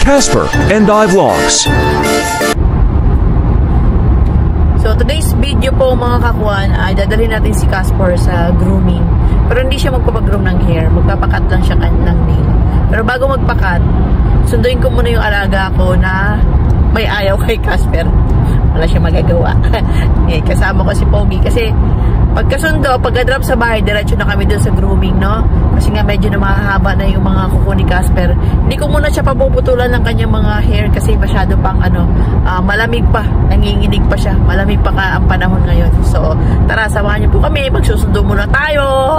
Casper and I Vlogs. So today's video po mga kakuan ay dadalhin natin si Casper sa grooming. Pero hindi siya magpapagroom ng hair, magpapakat lang siya ng nail. Pero bago magpakat, sunduin ko muna yung alaga ko na may ayaw kay Casper. Wala siya magagawa. Kasama ko si Pogi kasi pagkasundo, pagka-drop sa bahay, diretso na kami dun sa grooming, no? Kasi nga medyo na mahahaba na yung mga kuko ni Casper. Hindi ko muna siya papuputulan ng kanyang mga hair kasi masyado pang malamig pa. Nanginginig pa siya. Malamig pa ang panahon ngayon. So, tara, samahan niyo po kami. Magsusundo muna tayo.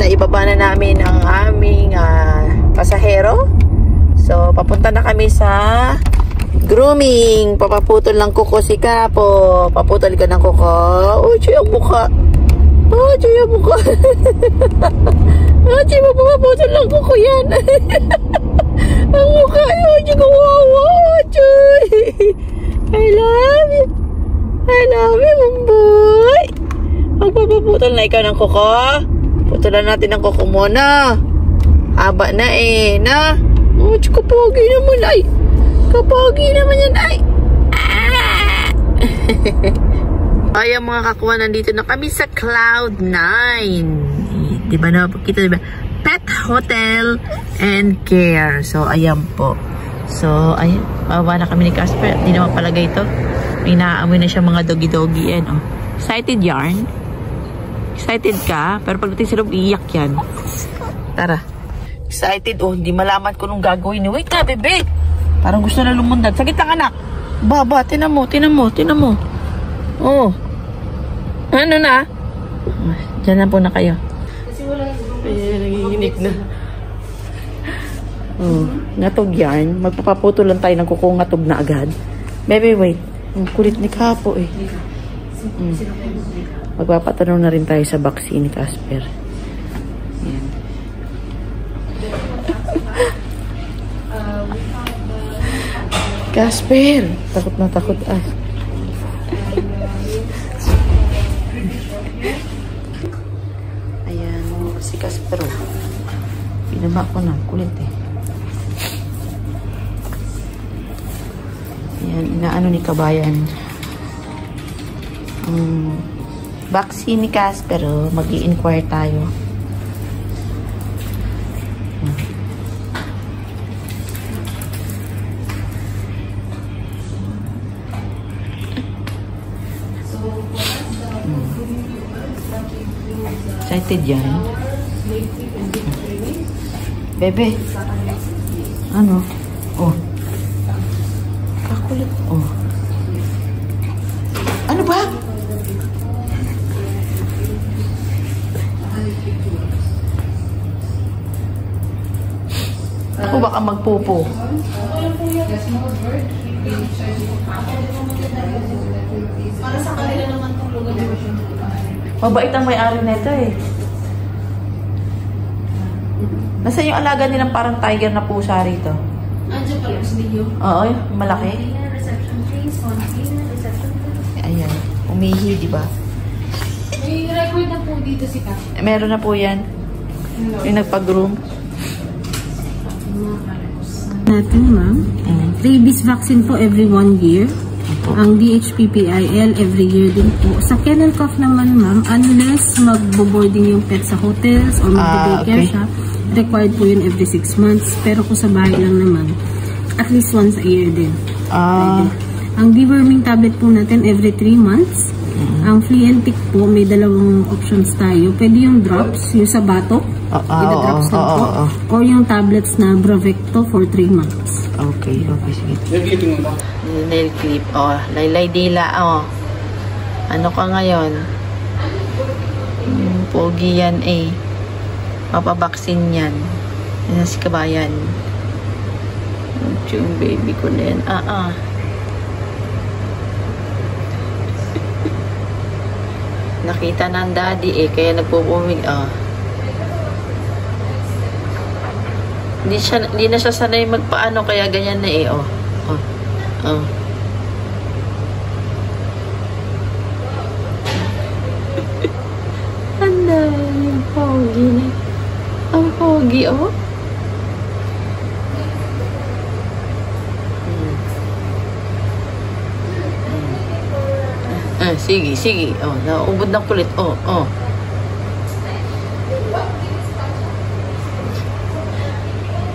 Ibaba na namin ang aming pasahero. So, papunta na kami sa grooming. Papaputol lang kuko si Capo. Paputol ka ng kuko. Oh, siya ang mukha. Oh, siya ang mukha. Oh, siya papaputol lang kuko yan. Ang mukha. Oh, siya kawawa. Oh, siya. I love you. I love you, mamboy. Magpapaputol na ikaw ng kuko. Putulan natin ang kuko muna. Haba na na. Oh, kapagi naman ay. Kapagi naman yan ay. Ayan mga kakuha, nandito na kami sa Cloud9. Diba na? Kita diba? Pet Hotel and Care. So, ayan po. So, ayan. Bawa na kami ni Casper. Hindi naman palagay ito. May naaamoy na siya mga doggy-doggy. Oh. Excited yarn? Excited ka? Pero pagdating sa loob, iiyak yan. Tara. Excited? Oh, hindi malaman ko nung gagawin. Wait na, bebe. Parang gusto na lumundag. Sakit ang anak. Baba, tinan mo, tinan mo, tinan mo. Oh. Ano na? Diyan na po na kayo. Kasi wala nanginginig na. Oh, ngatog yan. Magpapaputol lang tayo ng kuko ngatog na agad. Bebe, wait. Ang kulit ni Capo eh. Magpapatanong na rin tayo sa vaccine ni Casper. Yan. Casper! Takot na takot ah. Ayan, si Casper. Pinaba ko na. Kulit eh. Ayan, inaano ni Kabayan. Vaccine ni Casper, mag-i-inquire tayo. Excited yan. Bebe. Ano? Oh. Kakulit. Oh. Ano ba? Ako baka magpupo. Para sa kanila naman itong lugar. Mabait ang may-ari nito eh. Nasaan yung alaga nilang parang tiger na pusa rito? Andiyan pala sa video. Oo, malaki. Reception please. Reception please. Ayan, umihi, di ba? May record na po dito si Kat. Meron na po yan. Yung nagpag-groom. Natin, ma'am. Rabies vaccine po every 1 year. Ang DHPPIL every year din po. Sa kennel cough naman, ma'am, unless mag-boarding yung pet sa hotels or mag-daycare siya, required po yun every 6 months. Pero kung sa bahay lang naman, at least once a year din. Ang deworming tablet po natin every 3 months. Ang flea and tick po, may dalawang options tayo. Pwede yung drops, yung sa batok, drops lang po. Or yung tablets na Bravecto for 3 months. Okay, sige. Nail clip. Laylay dila. Ano ka ngayon? Pogi yan eh. Papabaksin yan. Yan si kabayan. Yung baby ko na yan. Nakita ng daddy eh, kaya nagpupumig. Hindi na siya sanay magpaano, kaya ganyan na eh. Anda, yung pogi na. Ang pogi, Sige. Naubod ng kulit.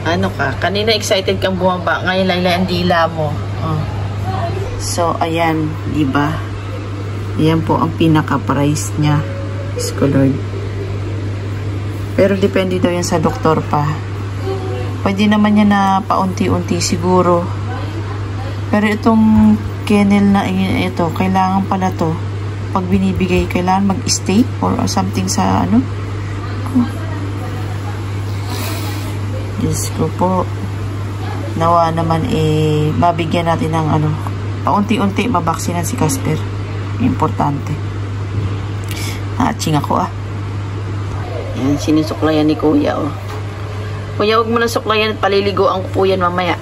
Ano ka? Kanina excited kang bumaba. Ngayon laylay ang dila mo. So, ayan. Diba? Ayan po ang pinaka-price niya. Lord. Pero depende daw yan sa doktor pa. Pwede naman yan na paunti-unti siguro. Pero itong kennel na ito, kailangan pala to pag binibigay, kailangan mag-stay or something sa ano. Diyos ko po, nawa naman mabigyan natin ng ano, paunti-unti mabaksinan si Casper. Importante. Naaching ako yan, sinusuklayan ni kuya Kuya, huwag mo na suklayan at paliliguan ko po yan mamaya.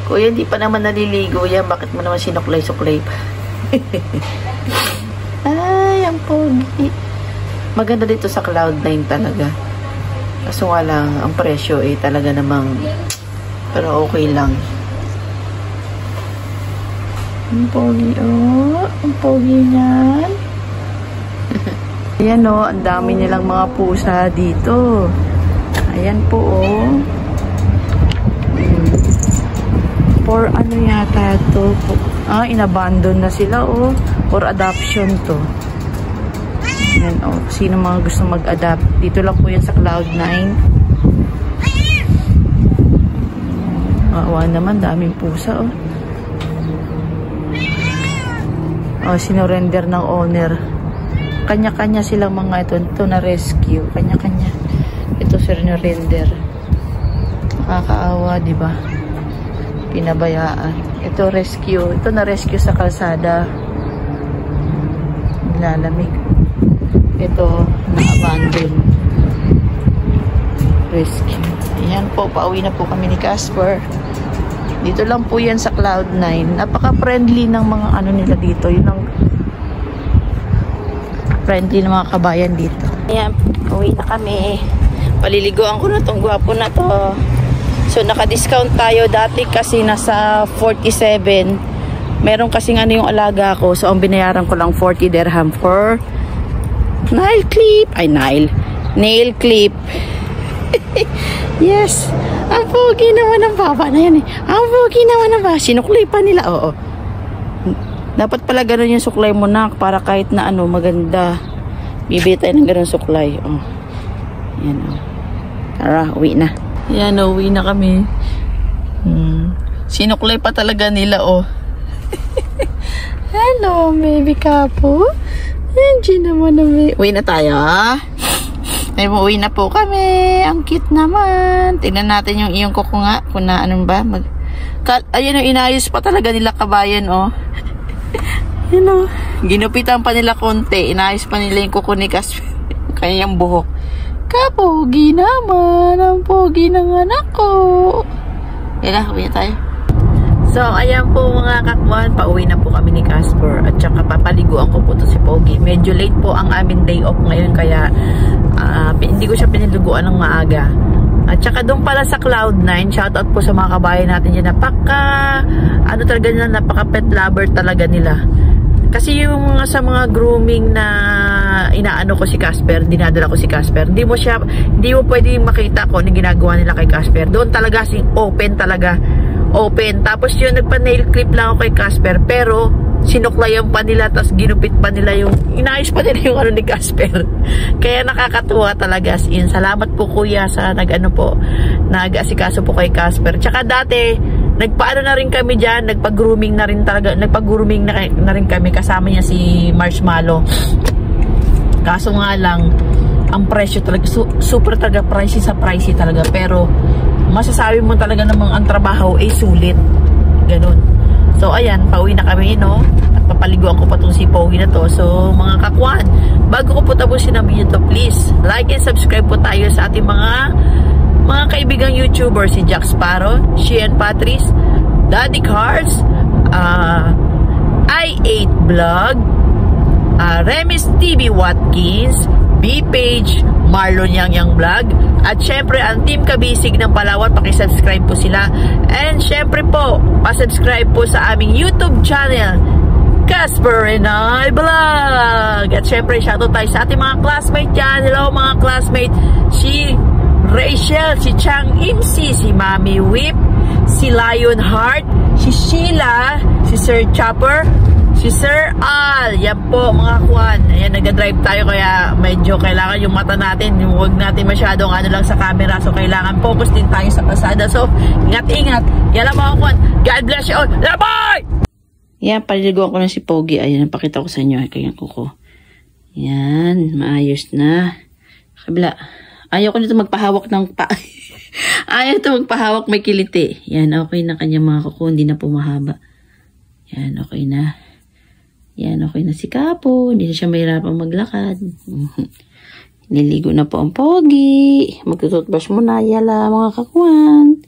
Kuya, hindi pa naman naliligo yan. Bakit mo naman sinuklay-suklay pa? Ay, ang pogi. Maganda dito sa Cloud9 talaga. Kaso nga lang, ang presyo talaga namang, pero okay lang. Ang pogi, ang pogi niyan. Ayan ang dami nilang mga pusa dito. Ayan po for ano yata to, inabandon na sila for adoption to. Yan sino mga gusto mag-adapt, dito lang po yan sa Cloud9. Maawa naman, daming pusa sinorender ng owner. Kanya-kanya silang mga ito na rescue, kanya-kanya. Ito sinorender. Nakakaawa, di ba? Pinabayaan. Ito rescue. Ito na rescue sa kalsada. Nilalamig. Ito na-abandon. Rescue. Ayan po. Pauwi na po kami ni Casper. Dito lang po yan sa Cloud9. Napaka-friendly ng mga ano nila dito. Yun ang friendly ng mga kabayan dito. Ayan. Pauwi na kami. Paliliguan ko na tong gwapo na to. So, naka-discount tayo dati kasi nasa 47. Meron kasing ano yung alaga ko. So, ang binayaran ko lang 40 dirham for nail clip. Nail clip. Yes. Ang pogi naman ng baba na yan Ang pogi naman ng baba. Sinuklay pa nila. Dapat pala ganun yung suklay mo na para kahit na ano maganda. Bibili tayo ng ganun suklay. Yan Tara, uwi na. Yan, uwi na kami. Sinuklay pa talaga nila, Hello, baby kapo. Andiyan naman na uwi na tayo, Ay, uwi na po kami. Ang cute naman. Tingnan natin yung iyong kuko nga. Kung na, anong ba? Ayun, inayos pa talaga nila kabayan, Ginupitan pa nila konti. Inayos pa nila yung kuko ni Casper. Kanyang buhok. Kapogi naman. Ang pogi ng anak ko. Yan na, uwi na tayo. So, ayan po mga kakwan, pauwi na po kami ni Casper at saka papaliguan ko po to si Pogi. Medyo late po ang aming day off ngayon kaya hindi ko siya piniliguan ng maaga. At saka doon pala sa Cloud9, shoutout po sa mga kabayan natin dyan, napaka pet lover talaga nila. Kasi yung sa mga grooming na inaano ko si Casper, dinadala ko si Casper, hindi mo pwede makita ko ano ginagawa nila kay Casper. Doon talaga open talaga. Open. Tapos yun, nagpa-nail clip lang ako kay Casper, pero sinuklayan pa nila, tapos ginupit pa nila inayos pa nila yung ano ni Casper. Kaya nakakatuwa talaga, as in. Salamat po kuya sa nag-asikaso po kay Casper. Tsaka dati, nagpaano na rin kami dyan, nagpag-grooming na rin kami, kasama niya si Marshmallow. Kaso nga lang, ang presyo talaga, super talaga, pricey talaga, pero masasabi mo talaga namang ang trabaho ay sulit. Ganun. So, ayan, pauwi na kami, no? At papaliguan ko pa itong si Pogi na to. So, mga kakwan, bago ko po tapusin ang video to, please, like and subscribe po tayo sa ating mga kaibigang YouTuber, si Jack Sparrow, Sheehan Patrice, Daddy Cars, I8 Vlog, Remis TV Watkins, B-Page, Marlon Yang Vlog, at syempre ang Team Kabisig ng Palawan, pakisubscribe po sila. And syempre po, pasubscribe po sa aming YouTube channel, Casper and I Vlog. At syempre, shoutout tayo sa ating mga classmate dyan. Hello mga classmate, si Rachel, si Chang Imsi, si Mami Whip, si Lion Heart, si Sheila, si Sir Chopper, si Sir Al. Yan po mga kwan. Ayan, nag-drive tayo kaya medyo kailangan yung mata natin, yung huwag natin masyadong ano lang sa camera. So kailangan focus din tayo sa pasada. So ingat-ingat. Yan lang mga kwan. God bless you all. Bye! Yan, paliliguan ko na si Pogi. Ayan, pakita ko sa inyo. Kaya kuko. Yan, maayos na. Kabila. Ayaw ko nito magpahawak ng ayaw ito magpahawak, may kiliti. Yan, okay na kanya mga kuko. Hindi na po mahaba. Yan, okay na. Yan, okay na si Kapo. Hindi na siya mahirapang maglakad. Niligo na po ang Pogi. Magtututbrush muna. Yala, mga kakwan.